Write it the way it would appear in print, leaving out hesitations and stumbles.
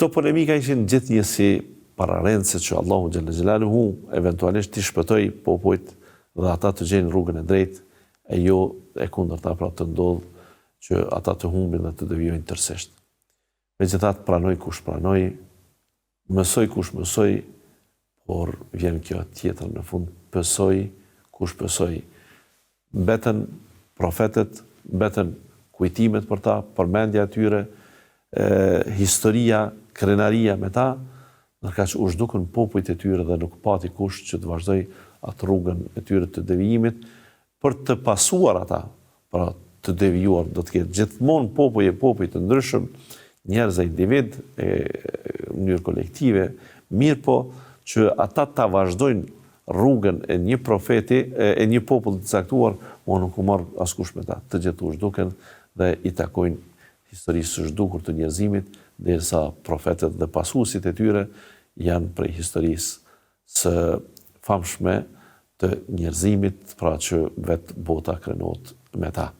Këto polemika ishin gjithnjësi pararendse që Allahu xhalla xhelaluhu eventualisht t'i shpëtoi popujt dhe ata të gjejnë rrugën e drejtë e jo e kundërta, pra të ndodh që ata të humbin dhe të devijojnë tërësisht. Megjithatë pranoj kush pranoj, mësoj kush mësoj, por vjen kjo tjetër në fund, pësoj kush pësoj. Mbeten profetet, mbeten kujtimet për ta, përmendja e tyre, historia, krenaria me ta, ndërka që u zhdukën popujt e tyre dhe nuk pati kush që të vazhdoj atë rrugën e tyre të devijimit, për të pasuar ata, pra të devijuar, do të ketë gjithmonë popuj të ndryshëm, njerëz e individ, në mënyrë kolektive, mirë po që ata ta vazhdojnë rrugën e një profeti, e një popull të caktuar, nuk u marr askush me ta, të gjithë u zhduken dhe i takojnë historisë së zhdukur të njerëzimit, derisa profetet dhe pasuesit e tyre janë prej historisë së famshme të njerëzimit, pra që vetë bota krenohet me ta.